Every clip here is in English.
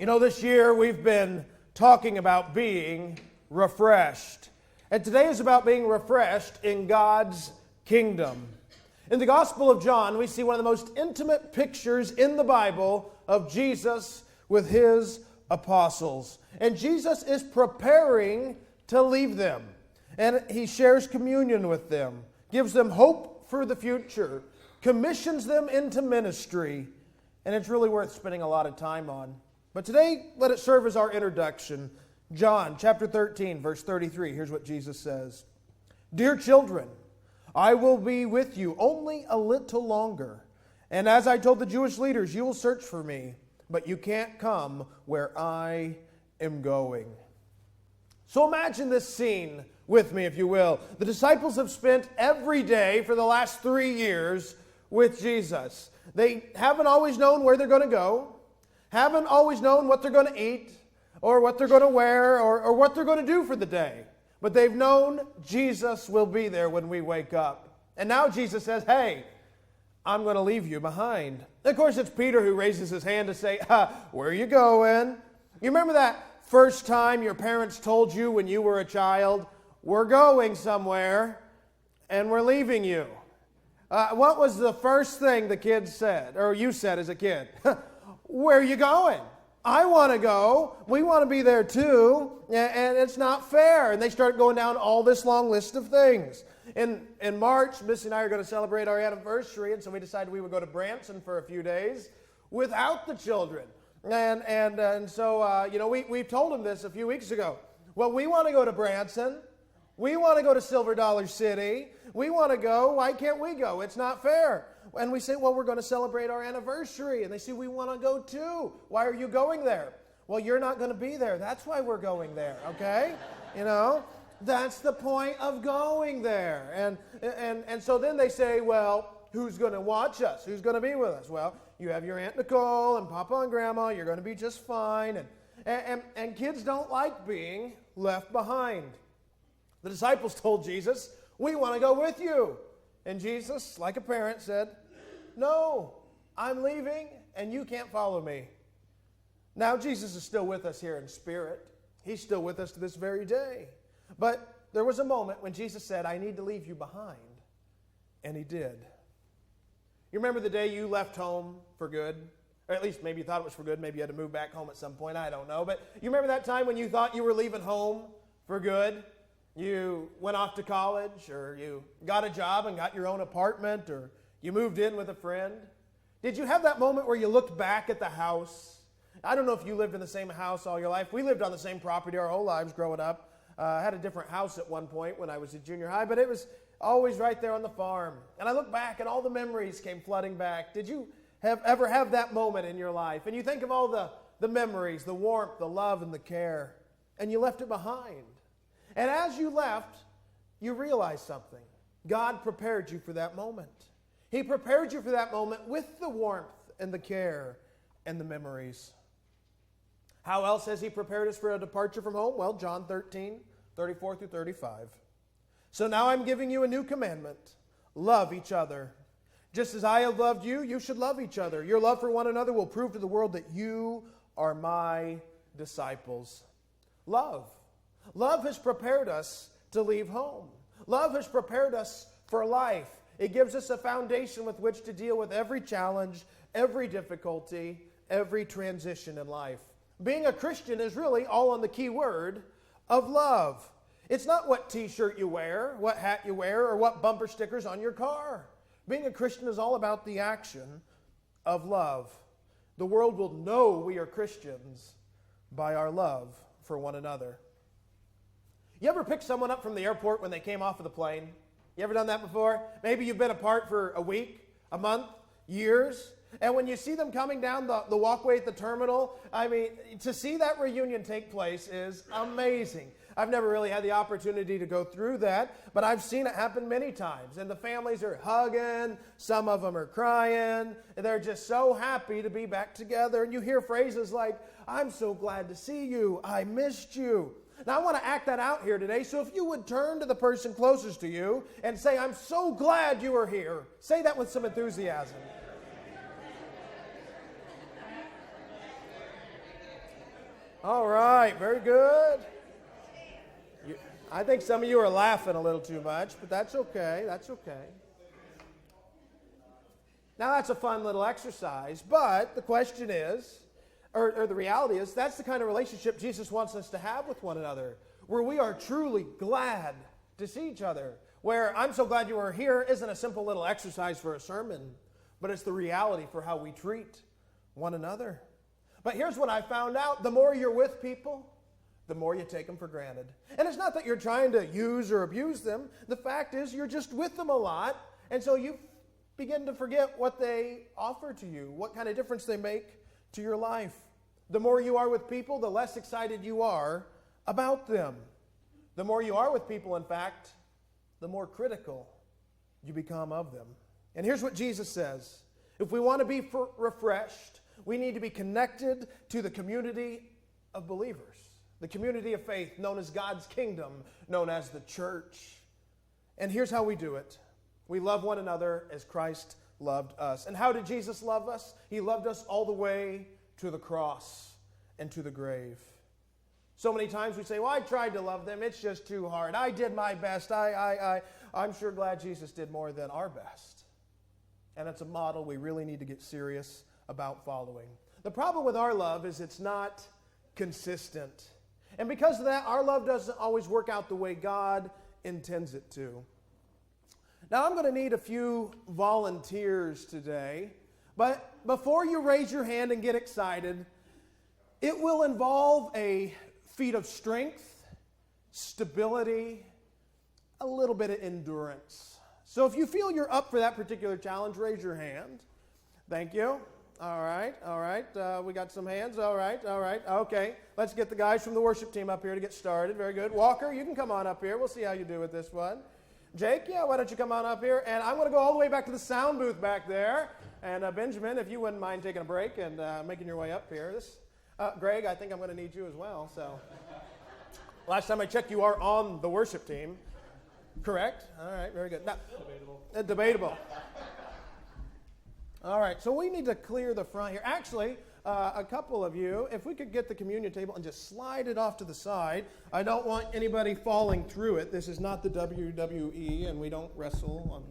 You know, this year we've been talking about being refreshed. And today is about being refreshed in God's kingdom. In the Gospel of John, we see one of the most intimate pictures in the Bible of Jesus with his apostles. And Jesus is preparing to leave them. And he shares communion with them, gives them hope for the future, commissions them into ministry. And it's really worth spending a lot of time on. But today, let it serve as our introduction. John chapter 13, verse 33. Here's what Jesus says. Dear children, I will be with you only a little longer. And as I told the Jewish leaders, you will search for me, but you can't come where I am going. So imagine this scene with me, if you will. The disciples have spent every day for the last 3 years with Jesus. They haven't always known where they're going to go, haven't always known what they're going to eat, or what they're going to wear, or what they're going to do for the day. But they've known Jesus will be there when we wake up. And now Jesus says, hey, I'm going to leave you behind. Of course, it's Peter who raises his hand to say, where are you going? You remember that first time your parents told you when you were a child, we're going somewhere, and we're leaving you? What was the first thing the kids said, or you said as a kid? Where are you going? I want to go. We want to be there too. And it's not fair. And they start going down all this long list of things. In March, Missy and I are going to celebrate our anniversary. And so we decided we would go to Branson for a few days without the children. And so, we told them this a few weeks ago. Well, we want to go to Branson. We want to go to Silver Dollar City. We want to go. Why can't we go? It's not fair. And we say, well, we're going to celebrate our anniversary. And they say, we want to go too. Why are you going there? Well, you're not going to be there. That's why we're going there, okay? That's the point of going there. And so then they say, well, who's going to watch us? Who's going to be with us? Well, you have your Aunt Nicole and Papa and Grandma. You're going to be just fine. And kids don't like being left behind. The disciples told Jesus, we want to go with you. And Jesus, like a parent, said, no, I'm leaving and you can't follow me. Now Jesus is still with us here in spirit. He's still with us to this very day. But there was a moment when Jesus said, I need to leave you behind. And he did. You remember the day you left home for good? Or at least maybe you thought it was for good. Maybe you had to move back home at some point. I don't know. But you remember that time when you thought you were leaving home for good? You went off to college, or you got a job and got your own apartment, or you moved in with a friend. Did you have that moment where you looked back at the house? I don't know if you lived in the same house all your life. We lived on the same property our whole lives growing up. I had a different house at one point when I was in junior high, but it was always right there on the farm. And I look back and all the memories came flooding back. Did you ever have that moment in your life? And you think of all the memories, the warmth, the love, and the care, and you left it behind. And as you left, you realized something. God prepared you for that moment. He prepared you for that moment with the warmth and the care and the memories. How else has he prepared us for a departure from home? Well, John 13, 34 through 35. So now I'm giving you a new commandment. Love each other. Just as I have loved you, you should love each other. Your love for one another will prove to the world that you are my disciples. Love. Love has prepared us to leave home. Love has prepared us for life. It gives us a foundation with which to deal with every challenge, every difficulty, every transition in life. Being a Christian is really all on the key word of love. It's not what t-shirt you wear, what hat you wear, or what bumper stickers on your car. Being a Christian is all about the action of love. The world will know we are Christians by our love for one another. You ever pick someone up from the airport when they came off of the plane? You ever done that before? Maybe you've been apart for a week, a month, years. And when you see them coming down the walkway at the terminal, to see that reunion take place is amazing. I've never really had the opportunity to go through that, but I've seen it happen many times. And the families are hugging, some of them are crying, and they're just so happy to be back together. And you hear phrases like, I'm so glad to see you, I missed you. Now, I want to act that out here today, so if you would turn to the person closest to you and say, I'm so glad you are here. Say that with some enthusiasm. All right, very good. I think some of you are laughing a little too much, but that's okay. That's okay. Now, that's a fun little exercise, but the question is, or the reality is, that's the kind of relationship Jesus wants us to have with one another, where we are truly glad to see each other, where I'm so glad you are here isn't a simple little exercise for a sermon, but it's the reality for how we treat one another. But here's what I found out. The more you're with people, the more you take them for granted. And it's not that you're trying to use or abuse them. The fact is you're just with them a lot, and so you begin to forget what they offer to you, what kind of difference they make to your life. The more you are with people, the less excited you are about them. The more you are with people, in fact, the more critical you become of them. And here's what Jesus says. If we want to be refreshed, we need to be connected to the community of believers, the community of faith known as God's kingdom, known as the church. And here's how we do it. We love one another as Christ loved us. And how did Jesus love us? He loved us all the way to the cross and to the grave. So many times we say, well, I tried to love them. It's just too hard. I did my best. I'm sure glad Jesus did more than our best. And it's a model we really need to get serious about following. The problem with our love is it's not consistent. And because of that, our love doesn't always work out the way God intends it to. Now, I'm going to need a few volunteers today, but before you raise your hand and get excited, it will involve a feat of strength, stability, a little bit of endurance. So if you feel you're up for that particular challenge, raise your hand. Thank you. All right. We got some hands. All right. Okay. Let's get the guys from the worship team up here to get started. Very good. Walker, you can come on up here. We'll see how you do with this one. Jake, why don't you come on up here? And I'm going to go all the way back to the sound booth back there. And Benjamin, if you wouldn't mind taking a break and making your way up here. Greg, I think I'm going to need you as well. So, last time I checked, you are on the worship team. Correct? All right, very good. Now, debatable. All right, so we need to clear the front here. Actually, a couple of you, if we could get the communion table and just slide it off to the side. I don't want anybody falling through it. This is not the WWE, and we don't wrestle.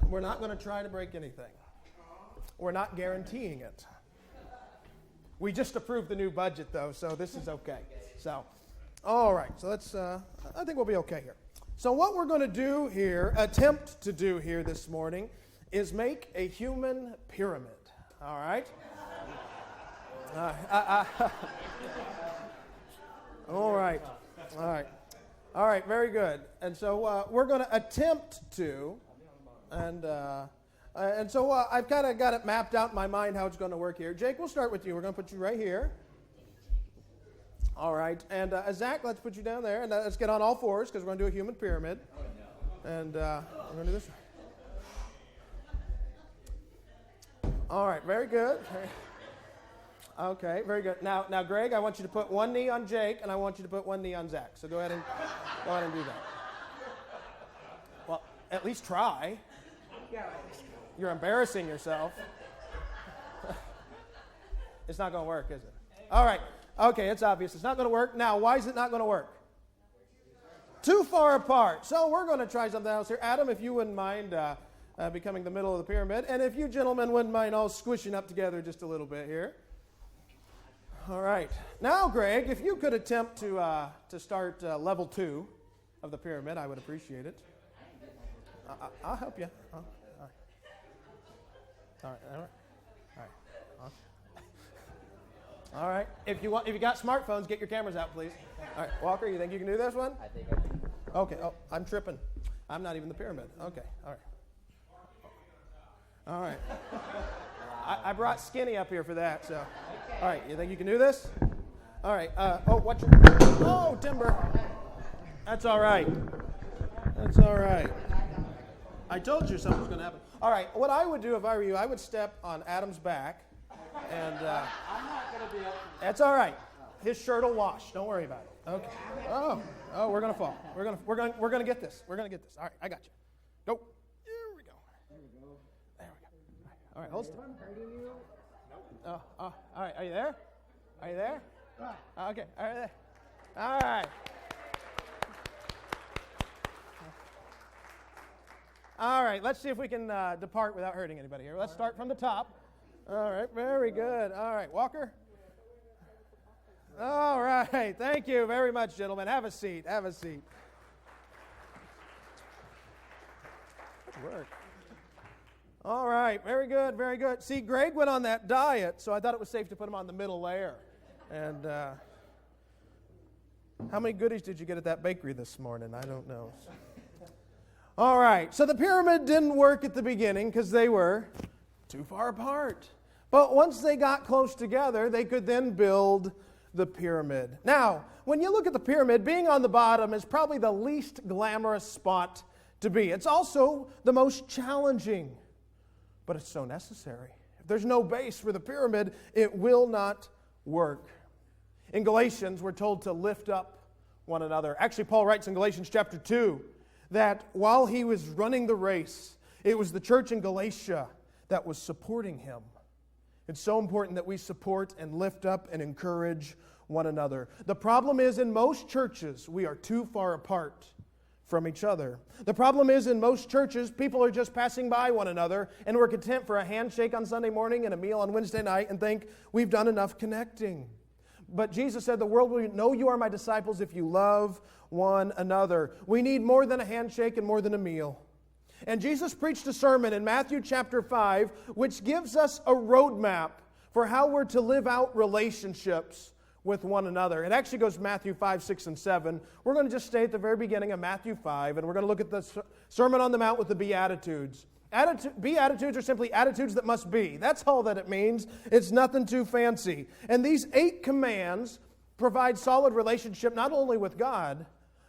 We're not going to try to break anything. We're not guaranteeing it. We just approved the new budget, though, so this is okay. So, all right, so let's, I think we'll be okay here. So what we're going to do here, attempt to do here this morning, is make a human pyramid, all right? All right, very good. And so we're going to attempt to, and so I've kind of got it mapped out in my mind how it's going to work here. Jake, we'll start with you. We're going to put you right here. All right, and Zach, let's put you down there, and let's get on all fours because we're going to do a human pyramid. And we're going to do this. All right, very good. Okay, very good. Now, Greg, I want you to put one knee on Jake, and I want you to put one knee on Zach. So go ahead and do that. Well, at least try. You're embarrassing yourself. It's not going to work, is it? All right. Okay, it's obvious. It's not going to work. Now, why is it not going to work? Too far apart. So we're going to try something else here. Adam, if you wouldn't mind becoming the middle of the pyramid, and if you gentlemen wouldn't mind all squishing up together just a little bit here. All right. Now, Greg, if you could attempt to start level 2 of the pyramid, I would appreciate it. I'll help you. All right. All right. If you got smartphones, get your cameras out, please. All right, Walker, you think you can do this one? I think I can. Okay. Oh, I'm tripping. I'm not even the pyramid. Okay. All right. I brought Skinny up here for that. So, all right. You think you can do this? All right. Watch your. Oh, timber. That's all right. That's all right. I told you something was going to happen. All right. What I would do if I were you, I would step on Adam's back. And I'm not going to be able to. That's all right. His shirt will wash. Don't worry about it. Okay. Oh, we're gonna fall. We're gonna get this. We're gonna get this. All right, I got you. Go. There we go. There we go. All right, hold still. I'm hurting you? All right. Are you there? Okay, all right. All right. All right, let's see if we can depart without hurting anybody here. Let's start from the top. All right, very good. All right, Walker. All right, thank you very much, gentlemen. Have a seat, have a seat. Good work. All right, very good, very good. See, Greg went on that diet, so I thought it was safe to put him on the middle layer. And how many goodies did you get at that bakery this morning? I don't know. All right, so the pyramid didn't work at the beginning because they were too far apart. But once they got close together, they could then build the pyramid. Now, when you look at the pyramid, being on the bottom is probably the least glamorous spot to be. It's also the most challenging, but it's so necessary. If there's no base for the pyramid, it will not work. In Galatians, we're told to lift up one another. Actually, Paul writes in Galatians chapter 2 that while he was running the race, it was the church in Galatia that was supporting him. It's so important that we support and lift up and encourage one another. The problem is in most churches, we are too far apart from each other. The problem is in most churches, people are just passing by one another and we're content for a handshake on Sunday morning and a meal on Wednesday night and think we've done enough connecting. But Jesus said, the world will know you are my disciples if you love one another. We need more than a handshake and more than a meal. And Jesus preached a sermon in Matthew chapter 5, which gives us a roadmap for how we're to live out relationships with one another. It actually goes Matthew 5, 6, and 7. We're going to just stay at the very beginning of Matthew 5, and we're going to look at the Sermon on the Mount with the Beatitudes. Beatitudes are simply attitudes that must be. That's all that it means. It's nothing too fancy. And these 8 commands provide solid relationship not only with God,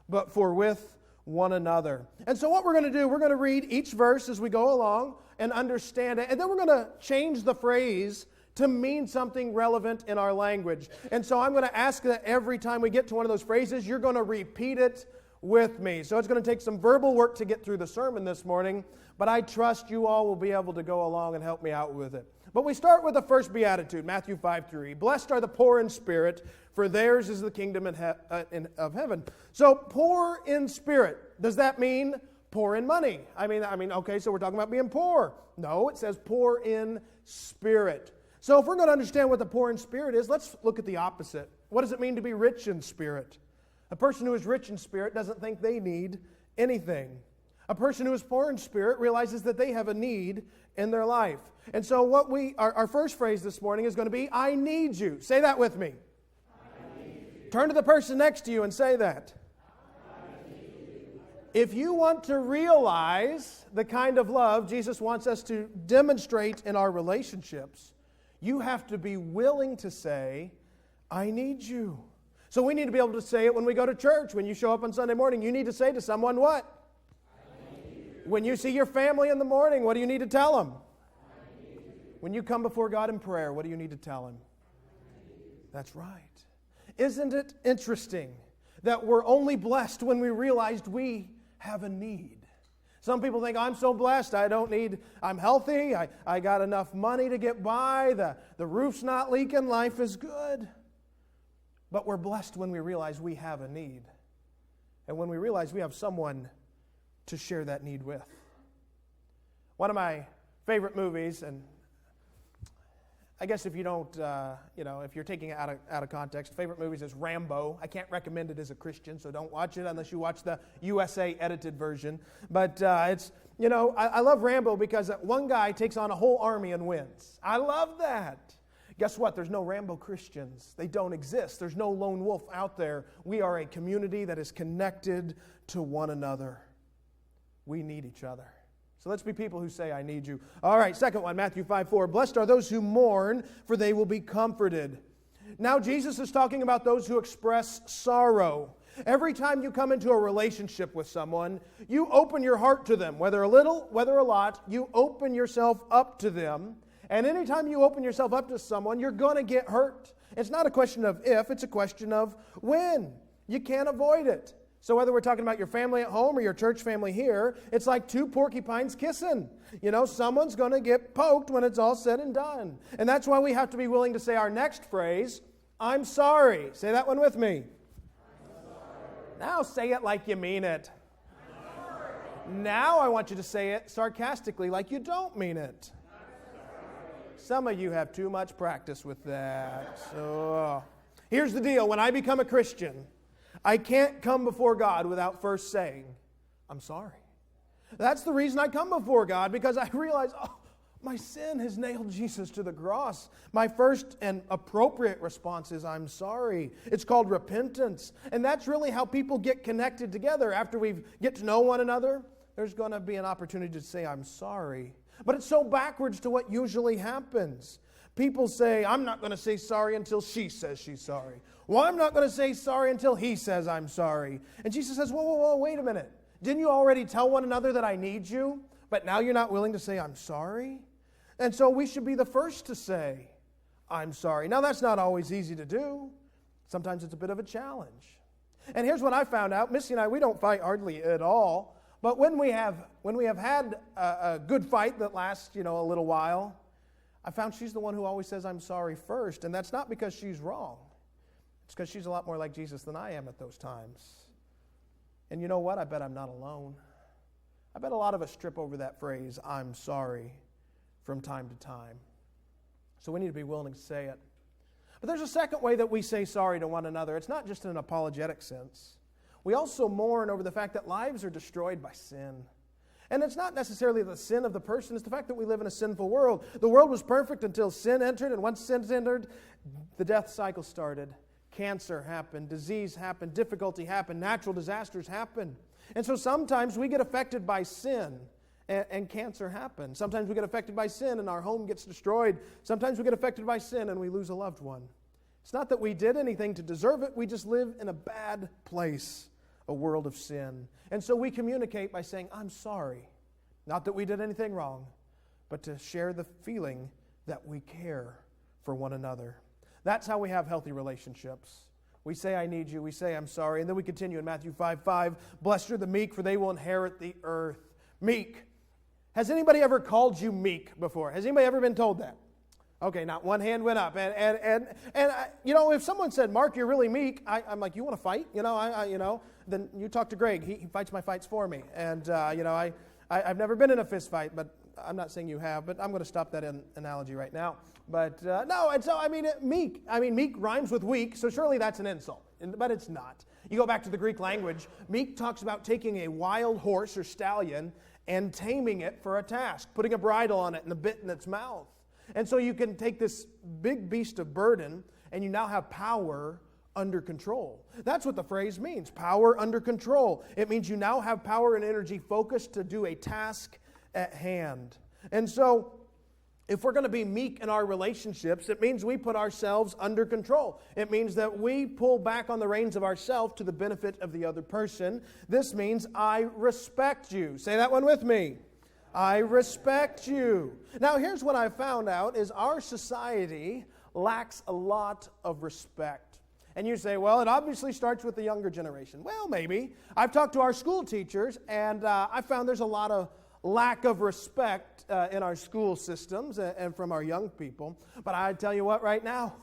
but with one another. And so what we're going to do, we're going to read each verse as we go along and understand it. And then we're going to change the phrase to mean something relevant in our language. And so I'm going to ask that every time we get to one of those phrases, you're going to repeat it with me. So it's going to take some verbal work to get through the sermon this morning, but I trust you all will be able to go along and help me out with it. But we start with the first beatitude, Matthew 5:3. Blessed are the poor in spirit, for theirs is the kingdom of heaven. So poor in spirit, does that mean poor in money? I mean, okay, so we're talking about being poor. No, it says poor in spirit. So if we're going to understand what the poor in spirit is, let's look at the opposite. What does it mean to be rich in spirit? A person who is rich in spirit doesn't think they need anything. A person who is poor in spirit realizes that they have a need in their life. And so our first phrase this morning is going to be, I need you. Say that with me. I need you. Turn to the person next to you and say that. I need you. If you want to realize the kind of love Jesus wants us to demonstrate in our relationships, you have to be willing to say, I need you. So we need to be able to say it when we go to church. When you show up on Sunday morning, you need to say to someone what? I need you. When you see your family in the morning, what do you need to tell them? I need you. When you come before God in prayer, what do you need to tell Him? I need you. That's right. Isn't it interesting that we're only blessed when we realized we have a need? Some people think, I'm so blessed, I'm healthy, I got enough money to get by, the roof's not leaking, life is good. But we're blessed when we realize we have a need. And when we realize we have someone to share that need with. One of my favorite movies, and I guess if you don't, if you're taking it out of context, favorite movies is Rambo. I can't recommend it as a Christian, so don't watch it unless you watch the USA edited version. But I love Rambo because one guy takes on a whole army and wins. I love that. Guess what? There's no Rambo Christians. They don't exist. There's no lone wolf out there. We are a community that is connected to one another. We need each other. So let's be people who say, I need you. All right, second one, Matthew 5:4. Blessed are those who mourn, for they will be comforted. Now Jesus is talking about those who express sorrow. Every time you come into a relationship with someone, you open your heart to them. Whether a little, whether a lot, you open yourself up to them. And anytime you open yourself up to someone, you're going to get hurt. It's not a question of if, it's a question of when. You can't avoid it. So whether we're talking about your family at home or your church family here, it's like two porcupines kissing. Someone's going to get poked when it's all said and done. And that's why we have to be willing to say our next phrase, I'm sorry. Say that one with me. Now say it like you mean it. Now I want you to say it sarcastically like you don't mean it. Some of you have too much practice with that. So here's the deal. When I become a Christian, I can't come before God without first saying, I'm sorry. That's the reason I come before God, because I realize, my sin has nailed Jesus to the cross. My first and appropriate response is, I'm sorry. It's called repentance. And that's really how people get connected together. After we get to know one another, there's going to be an opportunity to say, I'm sorry. But it's so backwards to what usually happens. People say, I'm not going to say sorry until she says she's sorry. Well, I'm not going to say sorry until he says I'm sorry. And Jesus says, whoa, wait a minute. Didn't you already tell one another that I need you? But now you're not willing to say I'm sorry? And so we should be the first to say, I'm sorry. Now, that's not always easy to do. Sometimes it's a bit of a challenge. And here's what I found out. Missy and I, we don't fight hardly at all. But when we have had a good fight that lasts, a little while, I found she's the one who always says I'm sorry first. And that's not because she's wrong. It's because she's a lot more like Jesus than I am at those times. And you know what? I bet I'm not alone. I bet a lot of us trip over that phrase, I'm sorry, from time to time. So we need to be willing to say it. But there's a second way that we say sorry to one another. It's not just in an apologetic sense. We also mourn over the fact that lives are destroyed by sin. And it's not necessarily the sin of the person, it's the fact that we live in a sinful world. The world was perfect until sin entered, and once sin entered, the death cycle started. Cancer happened, disease happened, difficulty happened, natural disasters happened. And so sometimes we get affected by sin and cancer happens. Sometimes we get affected by sin and our home gets destroyed. Sometimes we get affected by sin and we lose a loved one. It's not that we did anything to deserve it. We just live in a bad place, a world of sin. And so we communicate by saying, I'm sorry. Not that we did anything wrong, but to share the feeling that we care for one another. That's how we have healthy relationships. We say, I need you. We say, I'm sorry. And then we continue in Matthew 5:5. Blessed are the meek, for they will inherit the earth. Meek. Has anybody ever called you meek before? Has anybody ever been told that? Okay, not one hand went up. And if someone said, Mark, you're really meek, I'm like, you want to fight? Then you talk to Greg. He fights my fights for me. And, I've never been in a fist fight, but I'm not saying you have, but I'm going to stop that analogy right now. But no, and so, meek. Meek rhymes with weak, so surely that's an insult. But it's not. You go back to the Greek language, meek talks about taking a wild horse or stallion and taming it for a task, putting a bridle on it and a bit in its mouth. And so you can take this big beast of burden and you now have power under control. That's what the phrase means, power under control. It means you now have power and energy focused to do a task at hand. And so if we're going to be meek in our relationships, it means we put ourselves under control. It means that we pull back on the reins of ourselves to the benefit of the other person. This means I respect you. Say that one with me. I respect you. Now, here's what I found out is our society lacks a lot of respect. And you say, well, it obviously starts with the younger generation. Well, maybe. I've talked to our school teachers, and I found there's a lot of lack of respect in our school systems and from our young people. But I tell you what, right now,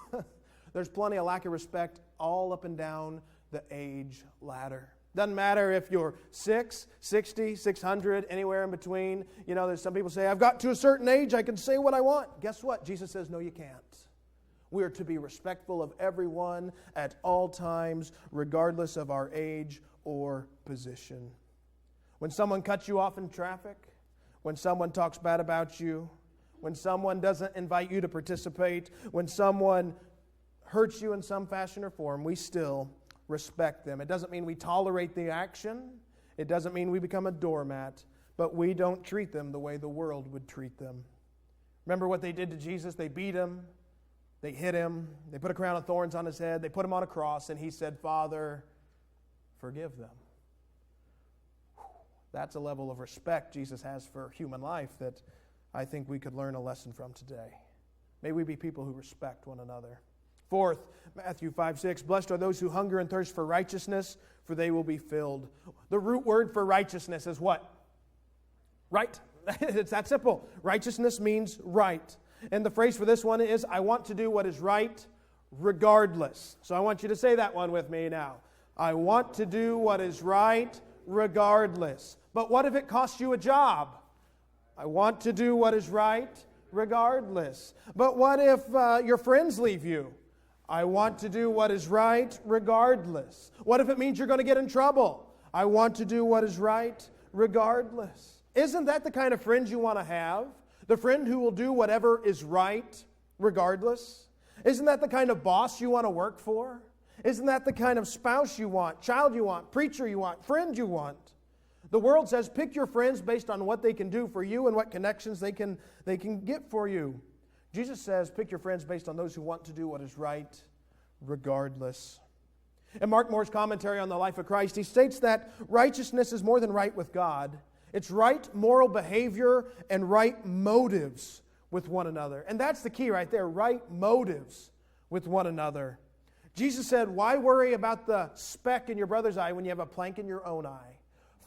there's plenty of lack of respect all up and down the age ladder. Doesn't matter if you're 6, 60, 600, anywhere in between. There's some people say, I've got to a certain age, I can say what I want. Guess what? Jesus says, no, you can't. We are to be respectful of everyone at all times, regardless of our age or position. When someone cuts you off in traffic, when someone talks bad about you, when someone doesn't invite you to participate, when someone hurts you in some fashion or form, we still respect them. It doesn't mean we tolerate the action. It doesn't mean we become a doormat, but we don't treat them the way the world would treat them. Remember what they did to Jesus? They beat him. They hit him. They put a crown of thorns on his head. They put him on a cross, and he said, Father, forgive them. That's a level of respect Jesus has for human life that I think we could learn a lesson from today. May we be people who respect one another. Fourth, Matthew 5:6, blessed are those who hunger and thirst for righteousness, for they will be filled. The root word for righteousness is what? Right. It's that simple. Righteousness means right. And the phrase for this one is, I want to do what is right regardless. So I want you to say that one with me now. I want to do what is right regardless. But what if it costs you a job? I want to do what is right regardless. But what if your friends leave you? I want to do what is right regardless. What if it means you're going to get in trouble? I want to do what is right regardless. Isn't that the kind of friends you want to have? The friend who will do whatever is right regardless? Isn't that the kind of boss you want to work for? Isn't that the kind of spouse you want, child you want, preacher you want, friend you want? The world says pick your friends based on what they can do for you and what connections they can get for you. Jesus says pick your friends based on those who want to do what is right regardless. In Mark Moore's commentary on the life of Christ, he states that righteousness is more than right with God. It's right moral behavior and right motives with one another. And that's the key right there, right motives with one another. Jesus said, why worry about the speck in your brother's eye when you have a plank in your own eye?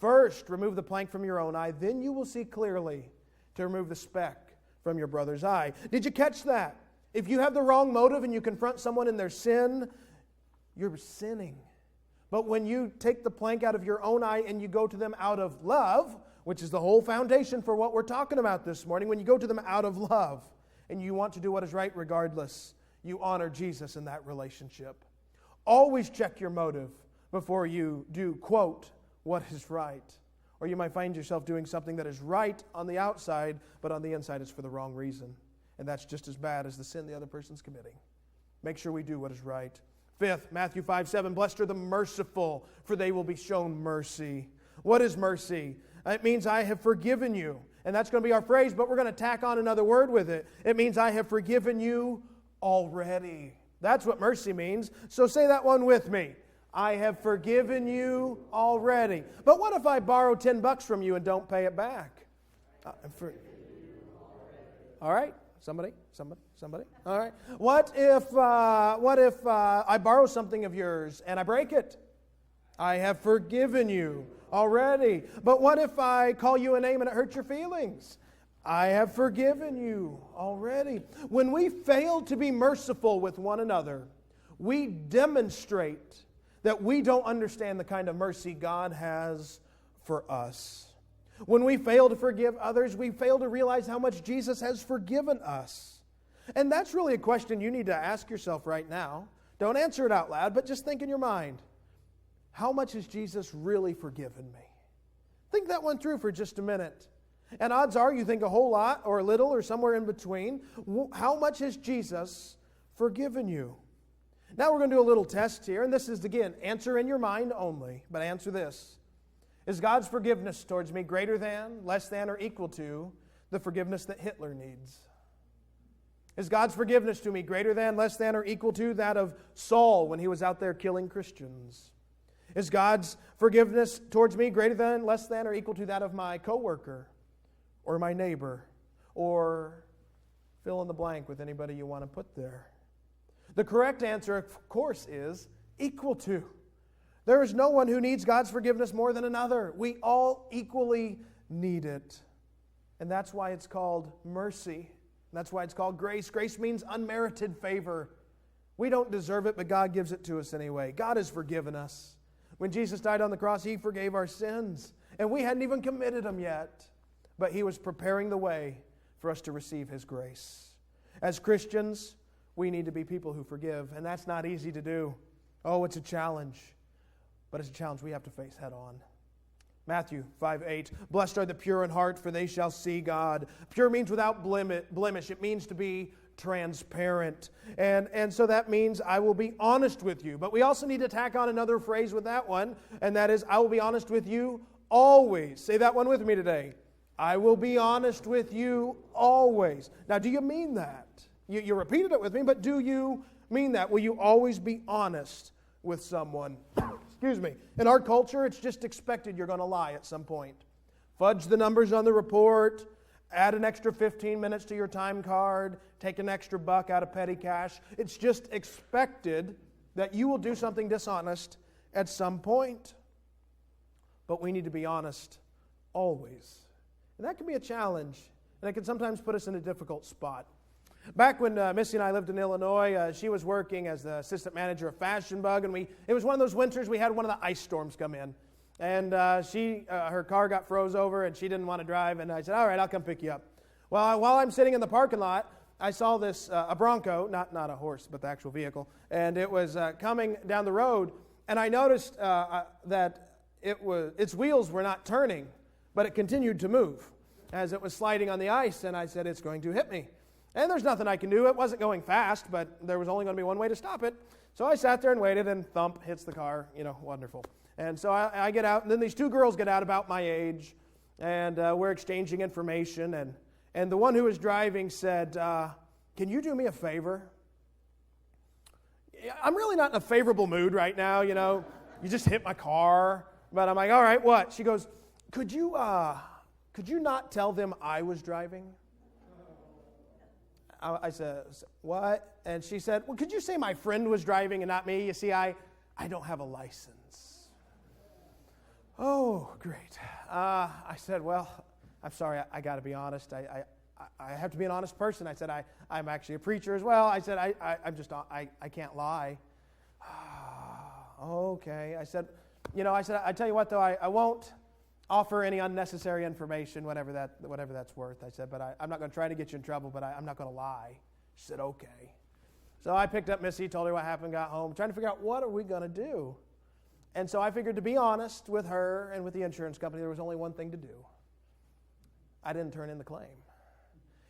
First, remove the plank from your own eye, then you will see clearly to remove the speck from your brother's eye. Did you catch that? If you have the wrong motive and you confront someone in their sin, you're sinning. But when you take the plank out of your own eye and you go to them out of love, which is the whole foundation for what we're talking about this morning, when you go to them out of love and you want to do what is right regardless, you honor Jesus in that relationship. Always check your motive before you do, quote, what is right. Or you might find yourself doing something that is right on the outside, but on the inside it's for the wrong reason. And that's just as bad as the sin the other person's committing. Make sure we do what is right. Fifth, Matthew 5:7, blessed are the merciful, for they will be shown mercy. What is mercy? It means I have forgiven you. And that's going to be our phrase, but we're going to tack on another word with it. It means I have forgiven you already. That's what mercy means. So say that one with me. I have forgiven you already. But what if I borrow $10 from you and don't pay it back? All right. Somebody. All right. What if I borrow something of yours and I break it? I have forgiven you already. But what if I call you a name and it hurts your feelings? I have forgiven you already. When we fail to be merciful with one another, we demonstrate that we don't understand the kind of mercy God has for us. When we fail to forgive others, we fail to realize how much Jesus has forgiven us. And that's really a question you need to ask yourself right now. Don't answer it out loud, but just think in your mind. How much has Jesus really forgiven me? Think that one through for just a minute. And odds are you think a whole lot or a little or somewhere in between. How much has Jesus forgiven you? Now we're going to do a little test here. And this is, again, answer in your mind only. But answer this. Is God's forgiveness towards me greater than, less than, or equal to the forgiveness that Hitler needs? Is God's forgiveness to me greater than, less than, or equal to that of Saul when he was out there killing Christians? Is God's forgiveness towards me greater than, less than, or equal to that of my coworker or my neighbor, or fill in the blank with anybody you want to put there? The correct answer, of course, is equal to. There is no one who needs God's forgiveness more than another. We all equally need it. And that's why it's called mercy. That's why it's called grace. Grace means unmerited favor. We don't deserve it, but God gives it to us anyway. God has forgiven us. When Jesus died on the cross, He forgave our sins. And we hadn't even committed them yet. But He was preparing the way for us to receive His grace. As Christians, we need to be people who forgive. And that's not easy to do. Oh, it's a challenge. But it's a challenge we have to face head on. Matthew 5:8, blessed are the pure in heart, for they shall see God. Pure means without blemish. It means to be transparent. And so that means I will be honest with you. But we also need to tack on another phrase with that one, and that is, I will be honest with you always. Say that one with me today. I will be honest with you always. Now, do you mean that? You repeated it with me, but do you mean that? Will you always be honest with someone? Excuse me. In our culture, it's just expected you're going to lie at some point. Fudge the numbers on the report, add an extra 15 minutes to your time card, take an extra $1 out of petty cash. It's just expected that you will do something dishonest at some point. But we need to be honest always. And that can be a challenge, and it can sometimes put us in a difficult spot. Back when Missy and I lived in Illinois, she was working as the assistant manager of Fashion Bug, and it was one of those winters we had one of the ice storms come in. And her car got froze over, and she didn't want to drive, and I said, all right, I'll come pick you up. Well, while I'm sitting in the parking lot, I saw this, a Bronco, not a horse, but the actual vehicle, and it was coming down the road, and I noticed that its wheels were not turning, but it continued to move as it was sliding on the ice, and I said, it's going to hit me. And there's nothing I can do. It wasn't going fast, but there was only going to be one way to stop it. So I sat there and waited, and thump, hits the car, wonderful. And so I get out, and then these two girls get out about my age, and we're exchanging information, and the one who was driving said, can you do me a favor? I'm really not in a favorable mood right now, you just hit my car. But I'm like, all right, what? She goes, could you not tell them I was driving? I said, what? And she said, well, could you say my friend was driving and not me? You see, I don't have a license. Oh, great. I said, well, I'm sorry, I got to be honest. I have to be an honest person. I said, I'm actually a preacher as well. I said, I can't lie. Okay. I said, I tell you what, though, I won't offer any unnecessary information, whatever that's worth. I said, but I'm not going to try to get you in trouble, but I'm not going to lie. She said, okay. So I picked up Missy, told her what happened, got home, trying to figure out what are we going to do. And so I figured, to be honest with her and with the insurance company, there was only one thing to do. I didn't turn in the claim.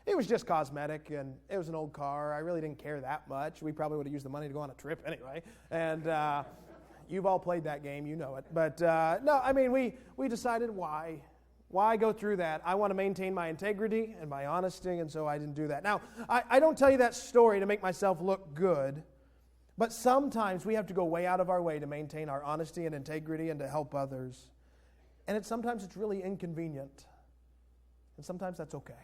It was just cosmetic, and it was an old car. I really didn't care that much. We probably would have used the money to go on a trip anyway. And you've all played that game, you know it. But no, I mean, we decided why go through that? I want to maintain my integrity and my honesty, and so I didn't do that. Now, I don't tell you that story to make myself look good, but sometimes we have to go way out of our way to maintain our honesty and integrity and to help others. And sometimes it's really inconvenient, and sometimes that's okay.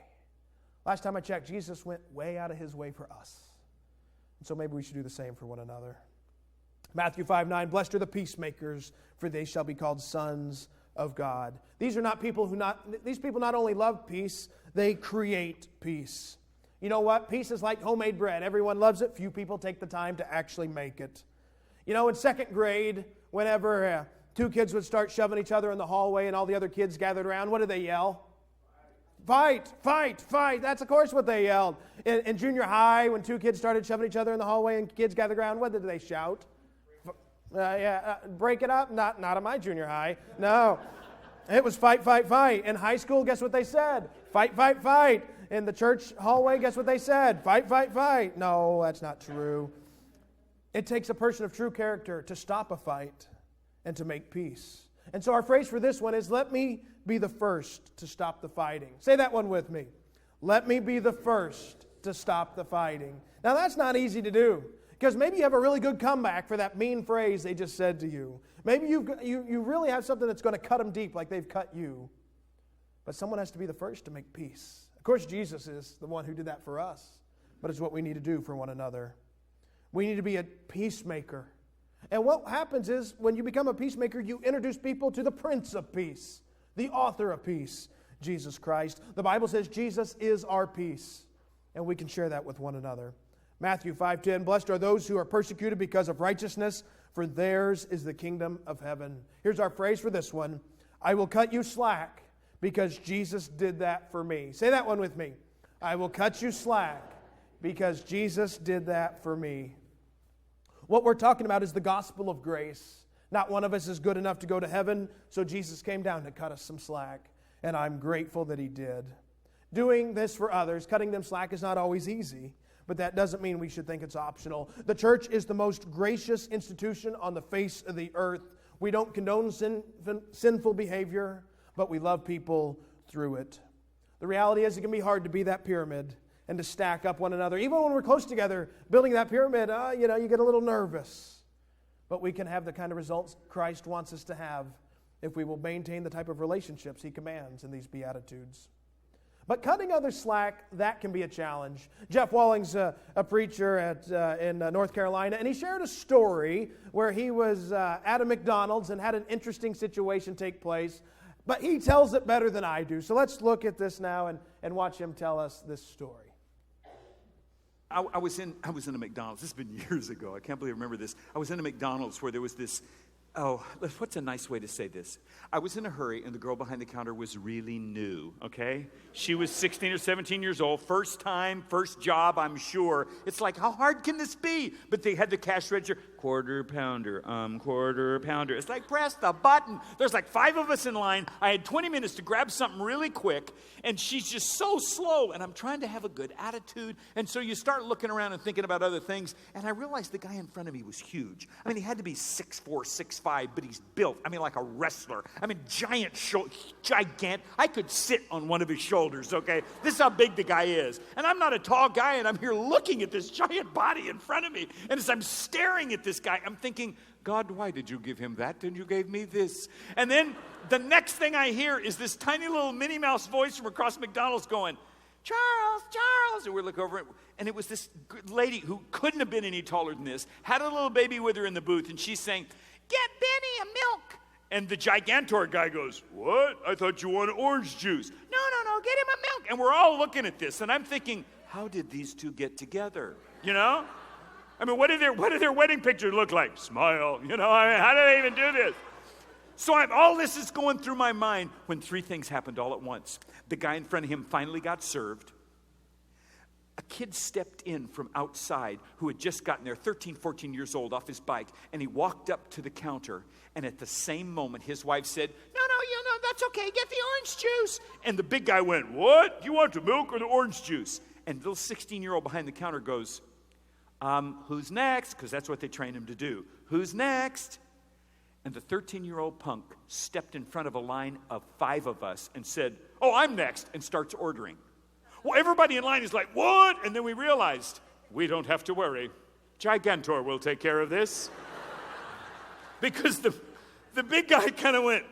Last time I checked, Jesus went way out of his way for us. And so maybe we should do the same for one another. Matthew 5:9, blessed are the peacemakers, for they shall be called sons of God. These people not only love peace, they create peace. You know what? Peace is like homemade bread. Everyone loves it. Few people take the time to actually make it. In second grade, whenever two kids would start shoving each other in the hallway and all the other kids gathered around, what did they yell? Fight, fight, fight. That's, of course, what they yelled. In junior high, when two kids started shoving each other in the hallway and kids gathered around, what did they shout? Break it up? Not at my junior high. No. It was fight, fight, fight. In high school, guess what they said? Fight, fight, fight. In the church hallway, guess what they said? Fight, fight, fight. No, that's not true. It takes a person of true character to stop a fight and to make peace. And so our phrase for this one is, let me be the first to stop the fighting. Say that one with me. Let me be the first to stop the fighting. Now that's not easy to do, because maybe you have a really good comeback for that mean phrase they just said to you. Maybe you really have something that's going to cut them deep like they've cut you. But someone has to be the first to make peace. Of course, Jesus is the one who did that for us, but it's what we need to do for one another. We need to be a peacemaker. And what happens is, when you become a peacemaker, you introduce people to the Prince of Peace, the author of peace, Jesus Christ. The Bible says Jesus is our peace, and we can share that with one another. Matthew 5:10, blessed are those who are persecuted because of righteousness, for theirs is the kingdom of heaven. Here's our phrase for this one. I will cut you slack because Jesus did that for me. Say that one with me. I will cut you slack because Jesus did that for me. What we're talking about is the gospel of grace. Not one of us is good enough to go to heaven, so Jesus came down to cut us some slack, and I'm grateful that he did. Doing this for others, cutting them slack, is not always easy, but that doesn't mean we should think it's optional. The church is the most gracious institution on the face of the earth. We don't condone sinful behavior, but we love people through it. The reality is, it can be hard to be that pyramid and to stack up one another. Even when we're close together, building that pyramid, you get a little nervous. But we can have the kind of results Christ wants us to have if we will maintain the type of relationships he commands in these Beatitudes. But cutting others slack, that can be a challenge. Jeff Walling's a preacher in North Carolina, and he shared a story where he was at a McDonald's and had an interesting situation take place. But he tells it better than I do. So let's look at this now and watch him tell us this story. I was in a McDonald's. This has been years ago. I can't believe I remember this. I was in a McDonald's where there was this, what's a nice way to say this? I was in a hurry, and the girl behind the counter was really new, okay? She was 16 or 17 years old, first time, first job, I'm sure. It's like, how hard can this be? But they had the cash register, quarter pounder. It's like, press the button. There's like 5 of us in line. I had 20 minutes to grab something really quick, and she's just so slow, and I'm trying to have a good attitude, and so you start looking around and thinking about other things, and I realized the guy in front of me was huge. I mean, he had to be 6'4", 6'5", but he's built, I mean, like a wrestler. I mean, gigantic. I could sit on one of his shoulders, okay? This is how big the guy is. And I'm not a tall guy, and I'm here looking at this giant body in front of me, and as I'm staring at this guy, I'm thinking, God, why did you give him that and you gave me this? And then the next thing I hear is this tiny little Minnie Mouse voice from across McDonald's going, Charles, Charles. And we look over, and it was this lady who couldn't have been any taller than this, had a little baby with her in the booth, and she's saying, get Benny a milk. And the Gigantor guy goes, what? I thought you wanted orange juice. No, get him a milk. And we're all looking at this, and I'm thinking, how did these two get together? You know? I mean, what did their wedding picture look like? Smile, you know, I mean, how did they even do this? So all this is going through my mind when 3 things happened all at once. The guy in front of him finally got served. A kid stepped in from outside who had just gotten there, 13, 14 years old, off his bike, and he walked up to the counter, and at the same moment, his wife said, no, that's okay, get the orange juice. And the big guy went, what? You want the milk or the orange juice? And the little 16-year-old behind the counter goes, who's next? Because that's what they train him to do. Who's next? And the 13-year-old punk stepped in front of a line of 5 of us and said, oh, I'm next, and starts ordering. Well, everybody in line is like, what? And then we realized, we don't have to worry. Gigantor will take care of this. Because the big guy kind of went,